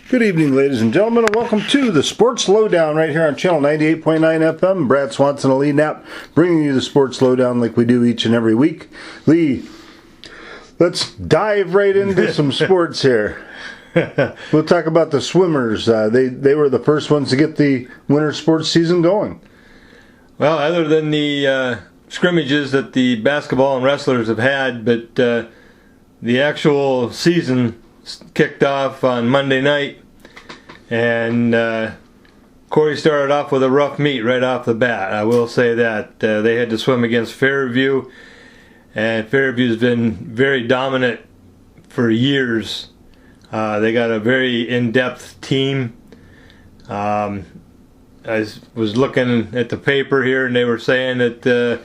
Good evening, ladies and gentlemen, and welcome to the Sports Lowdown right here on channel 98.9 FM. Brad Swanson and Lee Knapp bringing you the Sports Lowdown like we do each and every week. Lee, let's dive right into some sports here. We'll talk about the swimmers. They were the first ones to get the winter sports season going. Well, other than the scrimmages that the basketball and wrestlers have had, but the actual season kicked off on Monday night, and Corry started off with a rough meet right off the bat. I will say that. They had to swim against Fairview, and Fairview's been very dominant for years. They got a very in-depth team. I was looking at the paper here, and they were saying that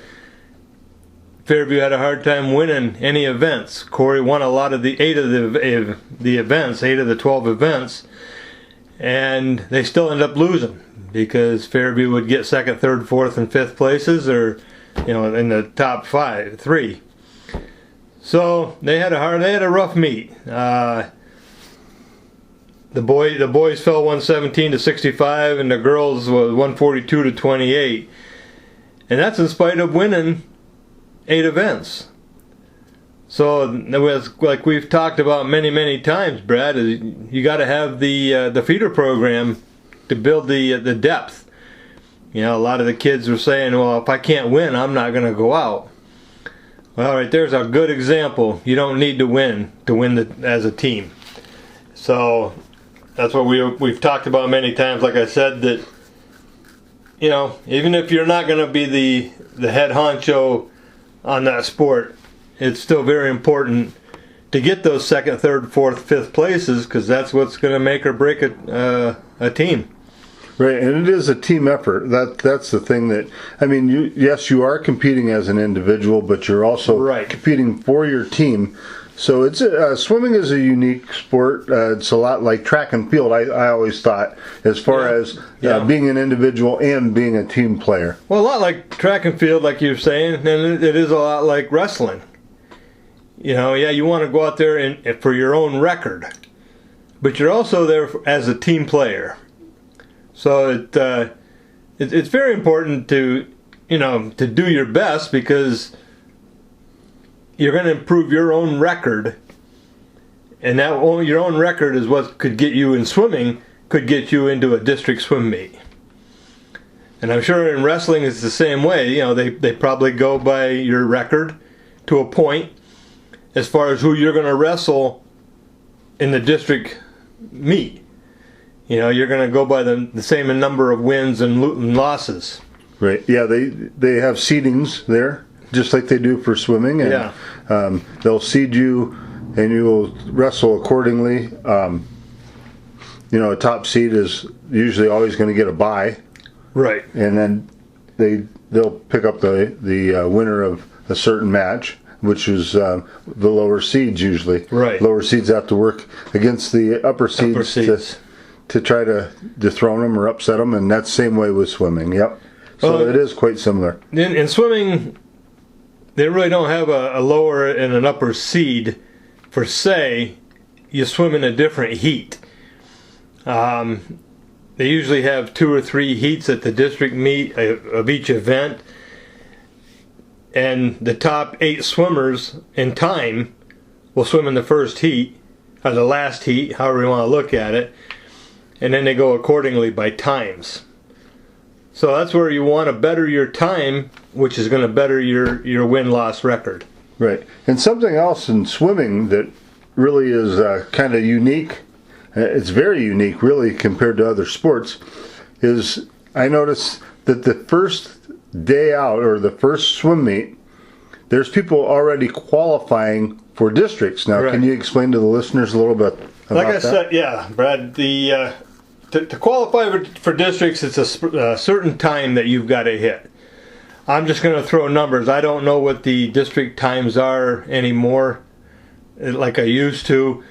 Fairview had a hard time winning any events. Corry won a lot of the 8 of the events, 8 of the 12 events, and they still end up losing because Fairview would get 2nd, 3rd, 4th, and 5th places, or in the top 3. So they had a rough meet. The boys fell 117 to 65, and the girls was 142 to 28, and that's in spite of winning 8 events. So it was like we've talked about many times, Brad. You got to have the feeder program to build the depth. A lot of the kids were saying, "Well, if I can't win, I'm not going to go out." Well, right there's a good example. You don't need to win as a team. So that's what we've talked about many times. Like I said, that even if you're not going to be the head honcho on that sport, it's still very important to get those 2nd, 3rd, 4th, 5th places, because that's what's going to make or break a team. Right, and it is a team effort. That's the thing that, you are competing as an individual, but you're also competing for your team. So it's swimming is a unique sport. It's a lot like track and field, I always thought, as far as being an individual and being a team player. Well, a lot like track and field, like you're saying, and it is a lot like wrestling. You want to go out there for your own record, but you're also there as a team player. So it's very important to do your best, because you're going to improve your own record, and your own record is what could get you in swimming, could get you into a district swim meet. And I'm sure in wrestling it's the same way. They probably go by your record to a point as far as who you're going to wrestle in the district meet. You're going to go by the same number of wins and losses. Right. Yeah, they have seedings there, just like they do for swimming, and they'll seed you, and you will wrestle accordingly. A top seed is usually always going to get a bye, right? And then they'll pick up the winner of a certain match, which is the lower seeds usually. Right. Lower seeds have to work against the upper seeds. To try to dethrone them or upset them, and that's the same way with swimming. Yep. So it is quite similar. In swimming, they really don't have a lower and an upper seed per se. You swim in a different heat. They usually have 2 or 3 heats at the district meet of each event, and the top 8 swimmers in time will swim in the first heat, or the last heat, however you want to look at it, and then they go accordingly by times. So that's where you want to better your time, which is going to better your win-loss record. Right. And something else in swimming that really is kind of unique, it's very unique really compared to other sports, is I noticed that the first day out, or the first swim meet, there's people already qualifying for districts. Now, Can you explain to the listeners a little bit about that? Like I said, Brad, to qualify for districts, it's a certain time that you've got to hit. I'm just going to throw numbers. I don't know what the district times are anymore, like I used to.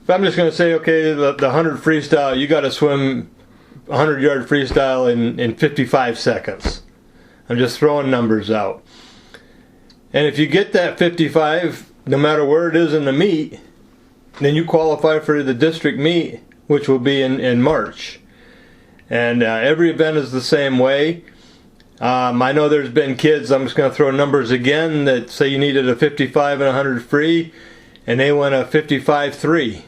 But I'm just going to say, okay, the 100 freestyle, you got to swim 100-yard freestyle in 55 seconds. I'm just throwing numbers out. And if you get that 55, no matter where it is in the meet, then you qualify for the district meet which will be in March. And every event is the same way. I know there's been kids, I'm just going to throw numbers again, that say you needed a 55 and 100 free, and they went a 55-3,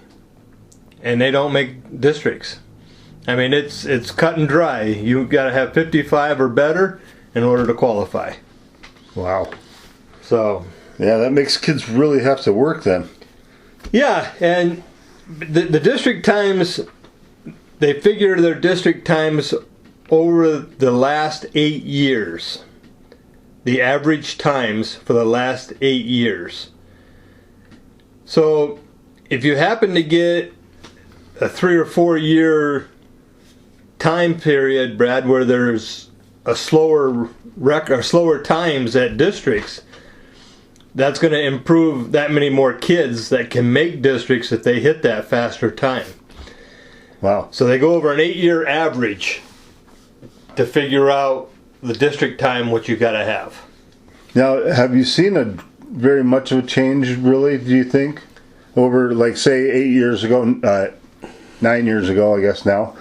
and they don't make districts. I mean, it's cut and dry. You've got to have 55 or better in order to qualify. Wow. So, yeah, that makes kids really have to work then. Yeah, and the district times, they figure their district times over the last 8 years. The average times for the last 8 years. So, if you happen to get a 3 or 4 year time period, Brad, where there's a slower times at districts, that's going to improve that many more kids that can make districts if they hit that faster time. Wow. So they go over an 8-year average to figure out the district time, what you got to have. Now, have you seen a very much of a change, really, do you think? Over, like, say, 8 years ago, 9 years ago, I guess now,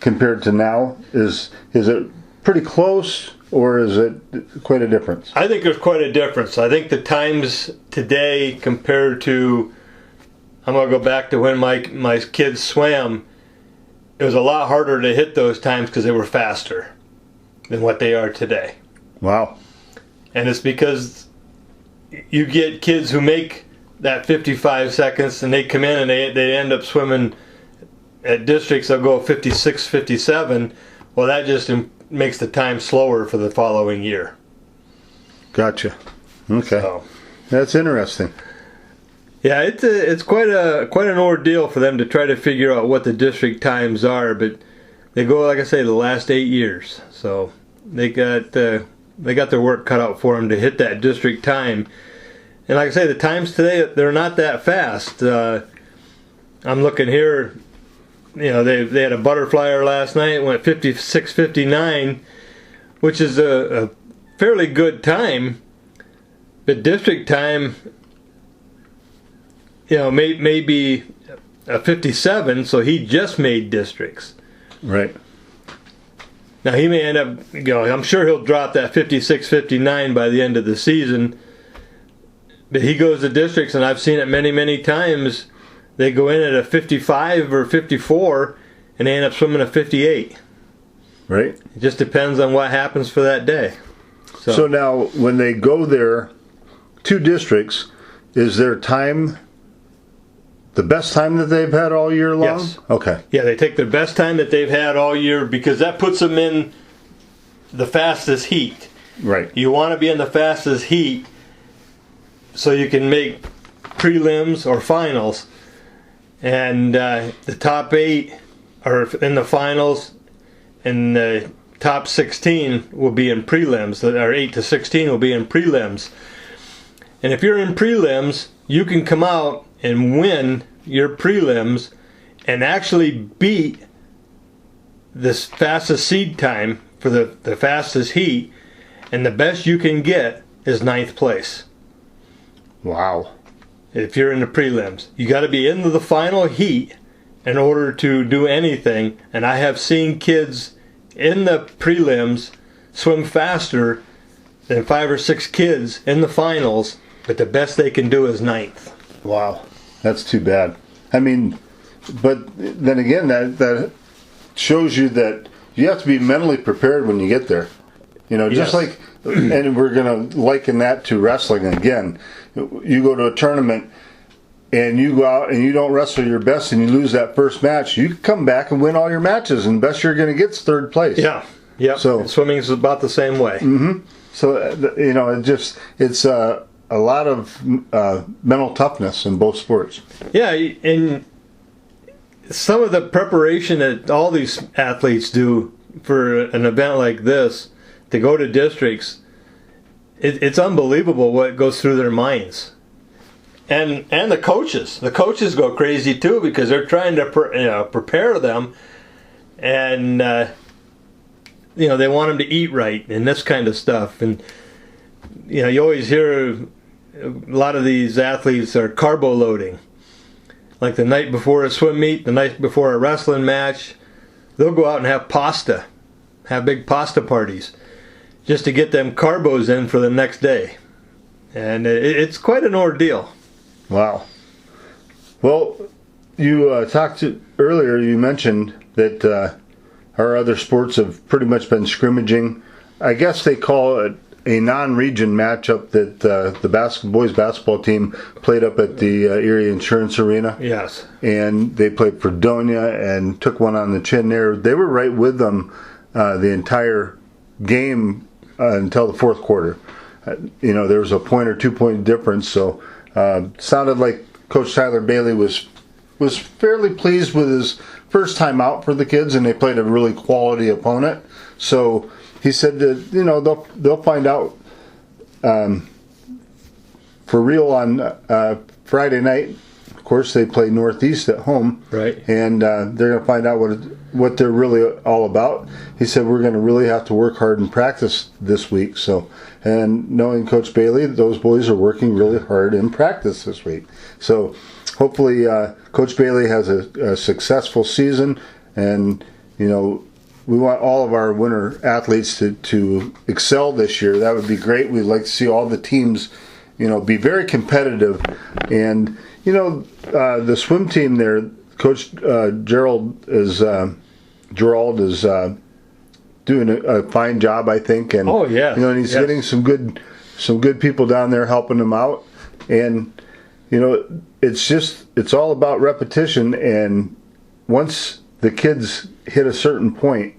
compared to now? Is it pretty close, or is it quite a difference? I think there's quite a difference. I think the times today compared to, I'm going to go back to when my kids swam, it was a lot harder to hit those times because they were faster than what they are today. Wow. And it's because you get kids who make that 55 seconds and they come in and they end up swimming at districts, they'll go 56, 57. Well, that just makes the time slower for the following year. Gotcha. Okay. So, that's interesting. yeah, it's quite an ordeal for them to try to figure out what the district times are, but they go, like I say, the last 8 years. So they got their work cut out for them to hit that district time. And like I say, the times today, they're not that fast. I'm looking here. You know, they had a butterflyer last night, went 56:59, which is a fairly good time. But district time, you know, maybe a 57, so he just made districts. Right. Now he may end up, you know, I'm sure he'll drop that 56:59 by the end of the season. But he goes to districts, and I've seen it many, many times. They go in at a 55 or 54, and they end up swimming a 58. Right. It just depends on what happens for that day. So now, when they go there to districts, is their time the best time that they've had all year long? Yes. Okay. Yeah, they take the best time that they've had all year because that puts them in the fastest heat. Right. You want to be in the fastest heat so you can make prelims or finals. And the top 8 are in the finals, and the top 16 will be in prelims. Or 8 to 16 will be in prelims. And if you're in prelims, you can come out and win your prelims and actually beat the fastest seed time for the fastest heat, and the best you can get is 9th place. Wow. If you're in the prelims, you got to be into the final heat in order to do anything. And I have seen kids in the prelims swim faster than 5 or 6 kids in the finals, but the best they can do is 9th. Wow. That's too bad. I mean, but then again, that shows you that you have to be mentally prepared when you get there. You know, just Yes. like, and we're going to liken that to wrestling again. You go to a tournament and you go out and you don't wrestle your best and you lose that first match, you come back and win all your matches, and best you're going to get is 3rd place. Yeah. Yeah. So swimming is about the same way. Mm-hmm. So you know, it's a lot of mental toughness in both sports. Yeah, and some of the preparation that all these athletes do for an event like this to go to districts, it's unbelievable what goes through their minds. And the coaches go crazy too because they're trying to prepare them, and you know, they want them to eat right and this kind of stuff. And you know, you always hear a lot of these athletes are carbo loading. like the night before a swim meet, the night before a wrestling match, they'll go out and have pasta, have big pasta parties, just to get them carbos in for the next day. And it's quite an ordeal. Wow. Well, you talked earlier, you mentioned that our other sports have pretty much been scrimmaging. I guess they call it a non-region matchup that the boys basketball team played up at the Erie Insurance Arena. Yes. And they played Fredonia and took one on the chin there. They were right with them the entire game until the fourth quarter. There was a point or 2 point difference, so sounded like Coach Tyler Bailey was fairly pleased with his first time out for the kids, and they played a really quality opponent. So he said that they'll find out for real on Friday night. Of course, they play Northeast at home, right? And they're going to find out what they're really all about. He said we're going to really have to work hard in practice this week. So, and knowing Coach Bailey, those boys are working really hard in practice this week. So, hopefully, Coach Bailey has a successful season, and we want all of our winter athletes to excel this year. That would be great. We'd like to see all the teams, be very competitive. And, the swim team there, Coach Gerald is doing a fine job, I think. And, oh, yeah. And he's getting some good people down there helping him out. And, it's all about repetition. And once the kids hit a certain point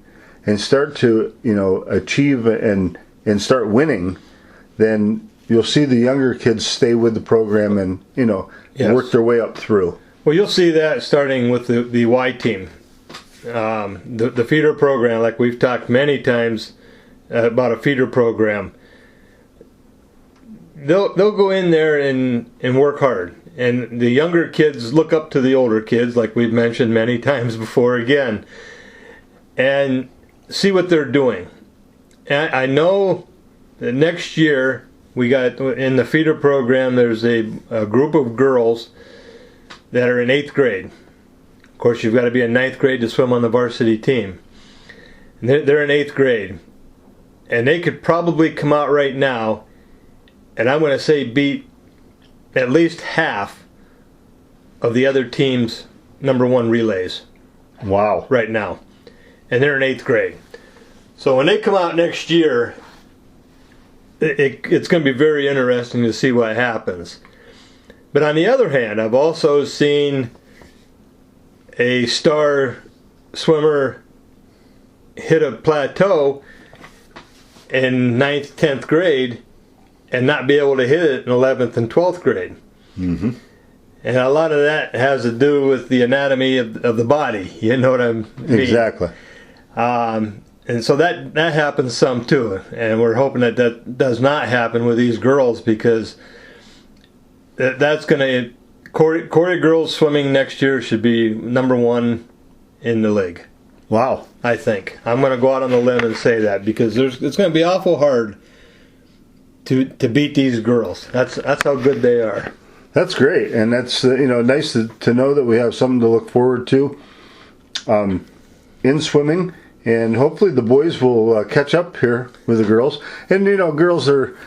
and start to achieve and start winning, then you'll see the younger kids stay with the program and yes. work their way up through. Well, you'll see that starting with the Y team, the feeder program. Like we've talked many times about a feeder program. They'll go in there and work hard. And the younger kids look up to the older kids, like we've mentioned many times before again, and see what they're doing. And I know that next year we got in the feeder program, there's a group of girls that are in 8th grade. Of course, you've got to be in 9th grade to swim on the varsity team. And they're in 8th grade. And they could probably come out right now, and I'm going to say beat at least half of the other team's #1 relays. Wow. Right now. And they're in 8th grade. So when they come out next year, it's going to be very interesting to see what happens. But on the other hand, I've also seen a star swimmer hit a plateau in 9th, 10th grade and not be able to hit it in 11th and 12th grade. Mm-hmm. And a lot of that has to do with the anatomy of the body. You know what I mean? Exactly. And so that happens some too. And we're hoping that does not happen with these girls, because that's going to... Corry girls swimming next year should be #1 in the league. Wow. I think. I'm going to go out on the limb and say that, because it's going to be awful hard to beat these girls. That's how good they are. That's great, and that's nice to know that we have something to look forward to in swimming, and hopefully the boys will catch up here with the girls. And girls are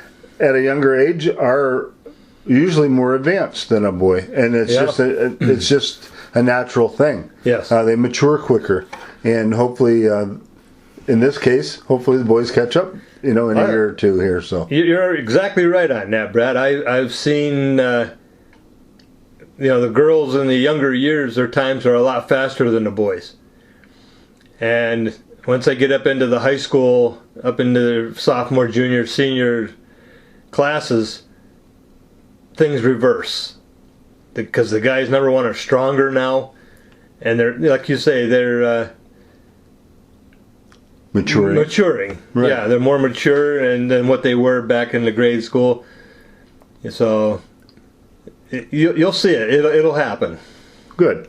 at a younger age are usually more advanced than a boy, and it's just a natural thing. Yes, they mature quicker, and hopefully, in this case, hopefully the boys catch up. In a year or two here. So you're exactly right on that, Brad. I've seen the girls in the younger years, their times are a lot faster than the boys. And once they get up into the high school, up into sophomore, junior, senior classes, things reverse, because the guys #1 are stronger now, and they're, like you say, they're maturing. Right. Yeah, they're more mature than what they were back in the grade school. So you'll see it. It'll happen. Good.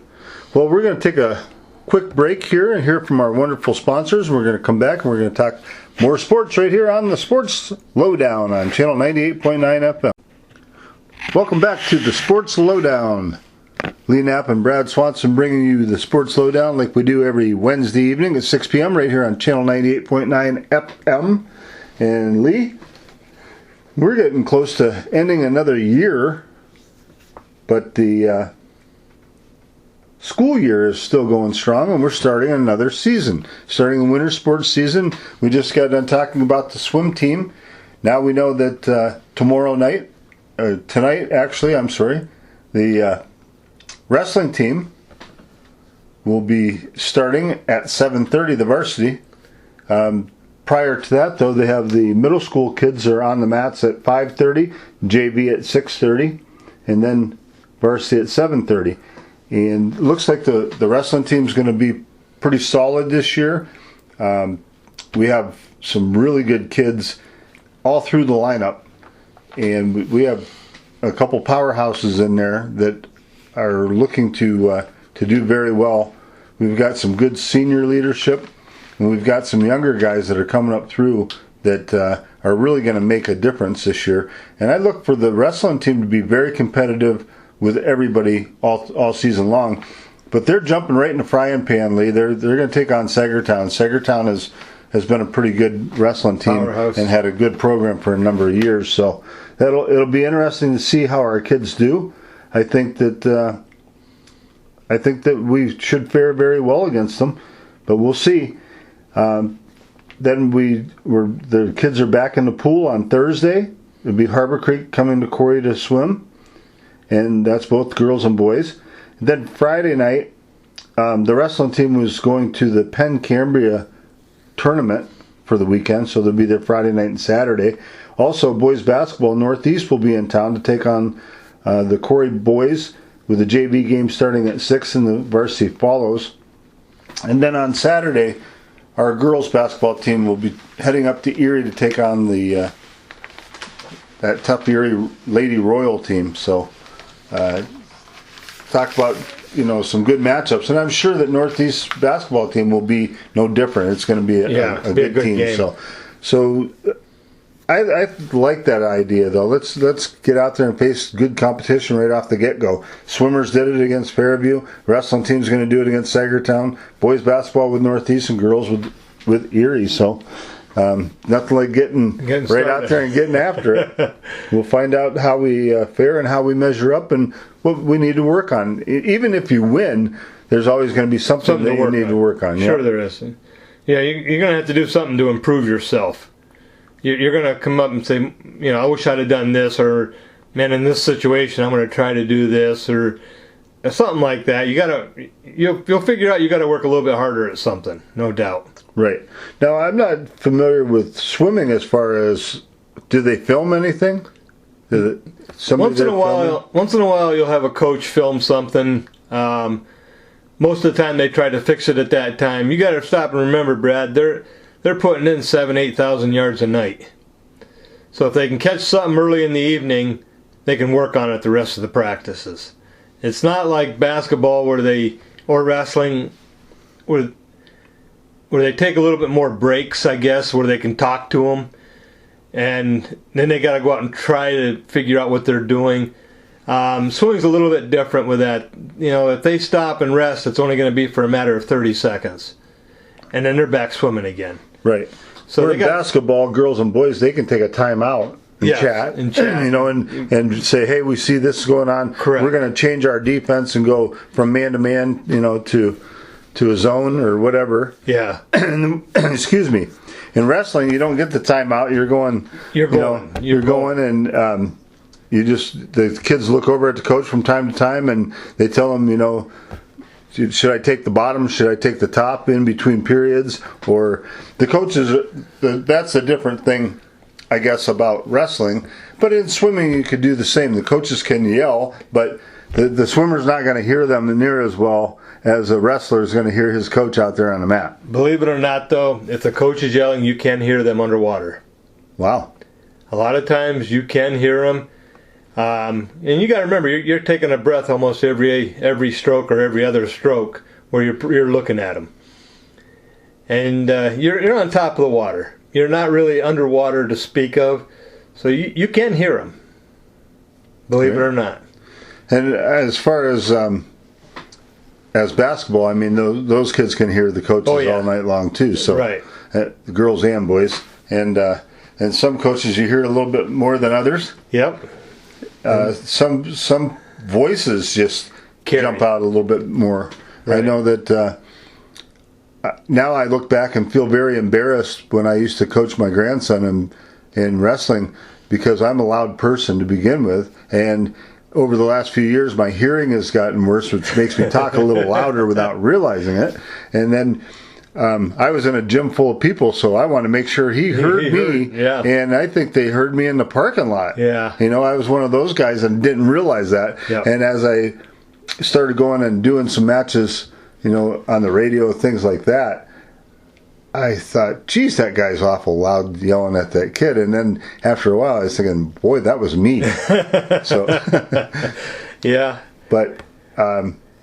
Well, we're going to take a quick break here and hear from our wonderful sponsors. We're going to come back and we're going to talk more sports right here on the Sports Lowdown on Channel 98.9 FM. Welcome back to the Sports Lowdown Knapp and Brad Swanson bringing you the Sports Lowdown like we do every Wednesday evening at 6 p.m. right here on Channel 98.9 FM. And Lee, we're getting close to ending another year, but the school year is still going strong, and we're starting another season. Starting the winter sports season, we just got done talking about the swim team. Now we know that tonight, the wrestling team will be starting at 7:30, the varsity. Prior to that, though, they have the middle school kids are on the mats at 5:30, JV at 6:30, and then varsity at 7:30. And it looks like the wrestling team is going to be pretty solid this year. We have some really good kids all through the lineup, and we have a couple powerhouses in there that are looking to do very well. We've got some good senior leadership, and we've got some younger guys that are coming up through that are really going to make a difference this year. And I look for the wrestling team to be very competitive with everybody all season long. But they're jumping right in the frying pan, Lee. They're going to take on Sagertown. Sagertown has been a pretty good wrestling team Powerhouse. and had a good program for a number of years. So it'll be interesting to see how our kids do. I think that we should fare very well against them, but we'll see. Then the kids are back in the pool on Thursday. It'll be Harbor Creek coming to Corry to swim, and that's both girls and boys. And then Friday night, the wrestling team was going to the Penn Cambria tournament for the weekend, so they'll be there Friday night and Saturday. Also, boys basketball, Northeast will be in town to take on the Corry boys, with the JV game starting at 6 and the varsity follows. And then on Saturday, our girls basketball team will be heading up to Erie to take on that tough Erie Lady Royal team. So talk about some good matchups, and I'm sure that Northeast basketball team will be no different. It's going to be a good team. Game. So I like that idea, though. Let's get out there and face good competition right off the get-go. Swimmers did it against Fairview. Wrestling team's going to do it against Sagertown. Boys basketball with Northeast and girls with Erie. So nothing like getting right started out there and getting after it. We'll find out how we fare and how we measure up and what we need to work on. Even if you win, there's always going to be something that you need to work on. Sure, there is. Yeah, you're going to have to do something to improve yourself. You're going to come up and say, I wish I'd have done this, or, man, in this situation, I'm going to try to do this, or something like that. You'll figure out you got to work a little bit harder at something, no doubt. Right. Now, I'm not familiar with swimming as far as, do they film anything? Once in a while, you'll have a coach film something. Most of the time, they try to fix it at that time. You got to stop and remember, Brad, they're putting in 8,000 yards a night. So if they can catch something early in the evening, they can work on it the rest of the practices. It's not like basketball or wrestling where they take a little bit more breaks, I guess, where they can talk to them. And then they got to go out and try to figure out what they're doing. Swimming's a little bit different with that. If they stop and rest, it's only going to be for a matter of 30 seconds. And then they're back swimming again. Right. So in basketball, girls and boys, they can take a timeout and chat, and say, hey, we see this going on. Correct. We're going to change our defense and go from man to man, to a zone or whatever. Yeah. Excuse me. In wrestling, you don't get the timeout. You're going. You're going, and the kids look over at the coach from time to time, and they tell them, should I take the bottom? Should I take the top in between periods? Or the coaches, that's a different thing, I guess, about wrestling. But in swimming, you could do the same. The coaches can yell, but the swimmer's not going to hear them near as well as a wrestler is going to hear his coach out there on the mat. Believe it or not, though, if the coach is yelling, you can hear them underwater. Wow. A lot of times you can hear them. And you got to remember, you're taking a breath almost every stroke or every other stroke where you're looking at them. And you're on top of the water. You're not really underwater to speak of, so you can hear them. Believe it or not. And as far as basketball, I mean, those kids can hear the coaches all night long too. So, right. Girls and boys, and some coaches you hear a little bit more than others. Yep. Some voices just jump out a little bit more. Right. I know that now I look back and feel very embarrassed when I used to coach my grandson in wrestling, because I'm a loud person to begin with, and over the last few years, my hearing has gotten worse, which makes me talk a little louder without realizing it. And then I was in a gym full of people, so I want to make sure he heard me. Yeah. And I think they heard me in the parking lot. Yeah. I was one of those guys and didn't realize that. Yep. And as I started going and doing some matches, on the radio, things like that, I thought, geez, that guy's awful loud yelling at that kid. And then after a while, I was thinking, boy, that was me. So, yeah. But,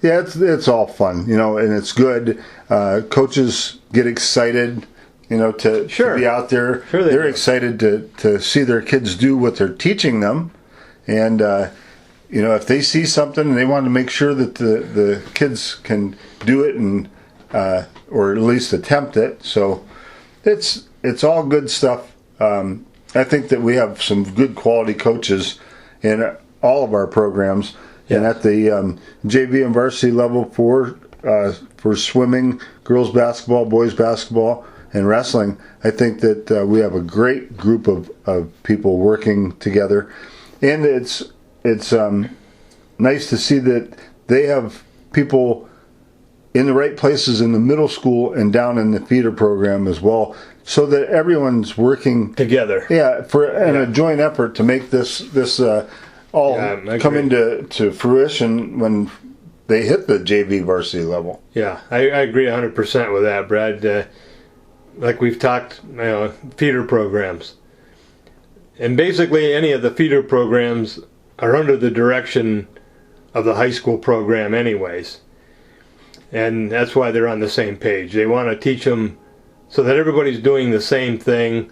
it's all fun, and it's good. Coaches get excited, to be out there. Sure they're excited to see their kids do what they're teaching them. And, if they see something and they want to make sure that the kids can do it and or at least attempt it. So it's all good stuff. I think that we have some good quality coaches in all of our programs. Yeah. And at the JV and varsity level for swimming, girls basketball, boys basketball, and wrestling, I think that we have a great group of people working together. And it's nice to see that they have people in the right places in the middle school and down in the feeder program as well, so that everyone's working together. Yeah, in a joint effort to make this all come into fruition when they hit the JV varsity level. Yeah, I agree 100% with that, Brad. Like we've talked, feeder programs. And basically any of the feeder programs are under the direction of the high school program anyways. And that's why they're on the same page. They want to teach them so that everybody's doing the same thing,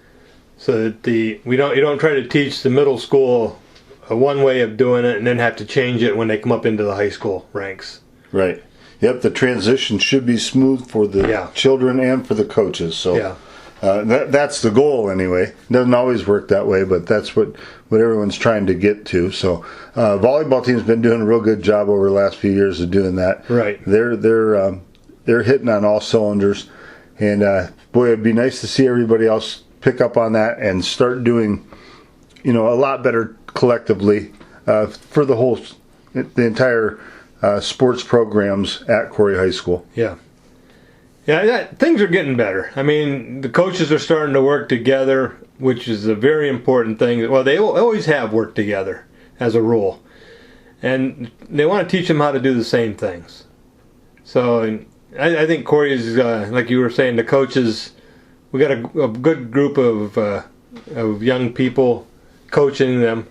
so that you don't try to teach the middle school one way of doing it and then have to change it when they come up into the high school ranks. Right. Yep, the transition should be smooth for the children and for the coaches. So that's the goal anyway. It doesn't always work that way, but that's what everyone's trying to get to. So volleyball team's been doing a real good job over the last few years of doing that. Right. They're hitting on all cylinders, and boy, it'd be nice to see everybody else pick up on that and start doing, a lot better collectively for the entire sports programs at Corry High School. Yeah. Yeah, things are getting better. I mean, the coaches are starting to work together, which is a very important thing. Well, they always have worked together as a rule. And they want to teach them how to do the same things. So I think Corry is, like you were saying, the coaches, we got a good group of young people coaching them.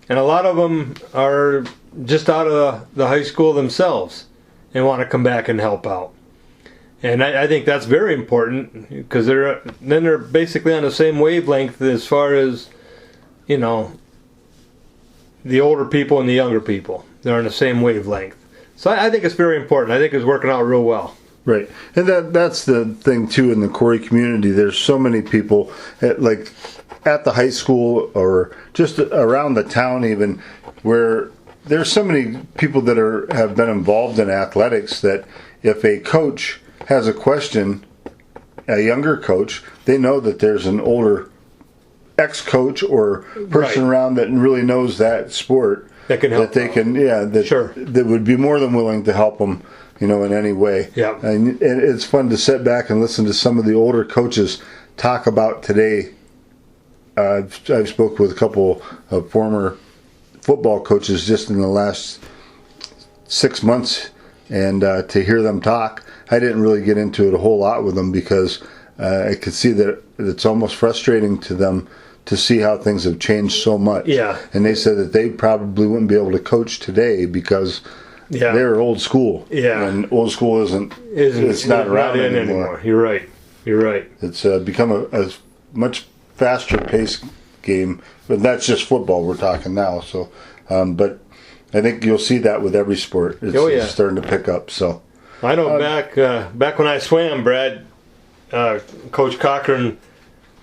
And a lot of them are just out of the high school themselves and want to come back and help out. And I think that's very important, because they're basically on the same wavelength as far as, the older people and the younger people. They're on the same wavelength. So I think it's very important. I think it's working out real well. Right. And that's the thing, too, in the Corry community. There's so many people, at the high school or just around the town even, where there's so many people that have been involved in athletics that if a coach has a question, a younger coach, they know that there's an older ex-coach or person around that really knows that sport that can help. That would be more than willing to help them, in any way. Yeah. And it's fun to sit back and listen to some of the older coaches talk about today. I've spoke with a couple of former football coaches just in the last 6 months, and to hear them talk, I didn't really get into it a whole lot with them, because I could see that it's almost frustrating to them to see how things have changed so much. Yeah. And they said that they probably wouldn't be able to coach today because they're old school. Yeah. And old school it's not around anymore. You're right. It's become a much faster paced game, but that's just football we're talking now. So, but I think you'll see that with every sport. It's starting to pick up. So I know back when I swam, Brad, Coach Cochran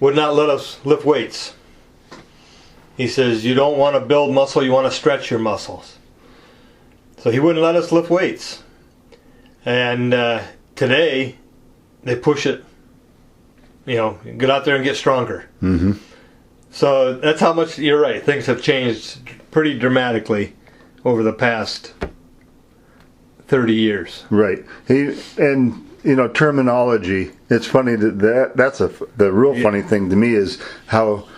would not let us lift weights. He says, you don't want to build muscle, you want to stretch your muscles. So he wouldn't let us lift weights. And today, they push it. Get out there and get stronger. Mm-hmm. So that's how much, you're right, things have changed pretty dramatically over the past 30 years. Right. Terminology, it's funny that's the real funny thing to me is how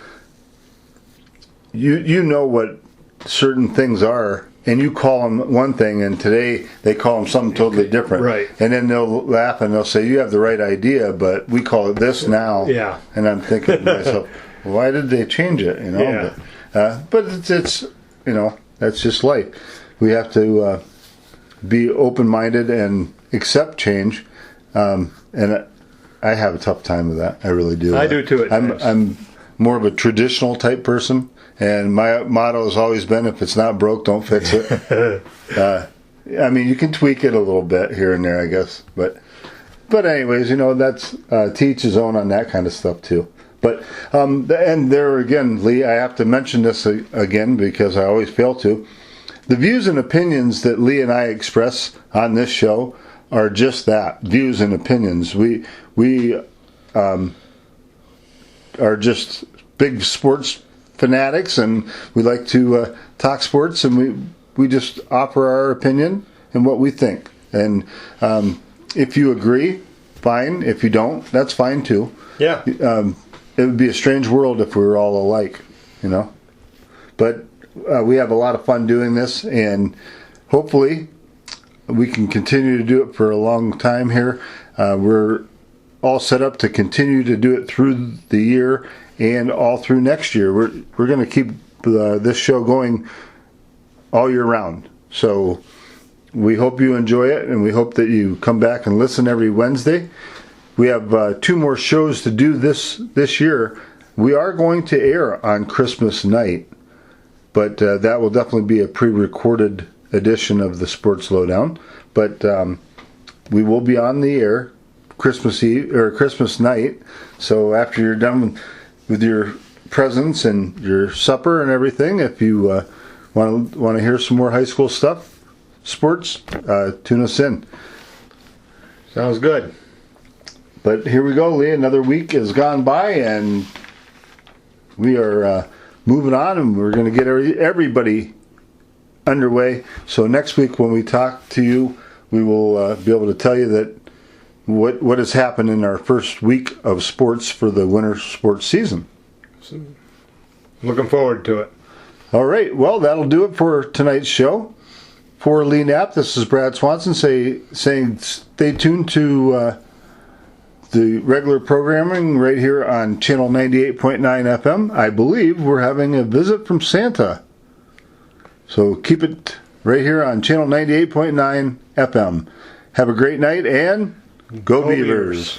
you know what certain things are, and you call them one thing, and today they call them something totally different. Right. And then they'll laugh and they'll say, you have the right idea, but we call it this now. Yeah. And I'm thinking to myself, why did they change it? Yeah. But it's that's just life. We have to be open-minded and accept change. And I have a tough time with that. I really do. I do too. I'm more of a traditional type person, and my motto has always been, if it's not broke, don't fix it. You can tweak it a little bit here and there, I guess. But anyways, that's to each his own on that kind of stuff too. But and there again, Lee, I have to mention this again because I always fail to. The views and opinions that Lee and I express on this show are just that, views and opinions. We are just big sports fanatics, and we like to talk sports, and we just offer our opinion and what we think. And if you agree, fine. If you don't, that's fine too. Yeah. It would be a strange world if we were all alike, But we have a lot of fun doing this, and hopefully we can continue to do it for a long time here. We're all set up to continue to do it through the year and all through next year. We're going to keep this show going all year round. So we hope you enjoy it, and we hope that you come back and listen every Wednesday. We have 2 more shows to do this year. We are going to air on Christmas night, but that will definitely be a pre-recorded edition of the Sports Lowdown. But we will be on the air Christmas Eve or Christmas night. So after you're done with your presents and your supper and everything, if you want to hear some more high school stuff, sports, tune us in. Sounds good. But here we go, Lee. Another week has gone by, and we are moving on, and we're going to get everybody underway. So next week when we talk to you, we will be able to tell you that what has happened in our first week of sports for the winter sports season. Looking forward to it. All right. Well, that'll do it for tonight's show. For Lee Knapp, this is Brad Swanson saying stay tuned to the regular programming right here on channel 98.9 FM. I believe we're having a visit from Santa. So keep it right here on channel 98.9 FM. Have a great night, and go Beavers.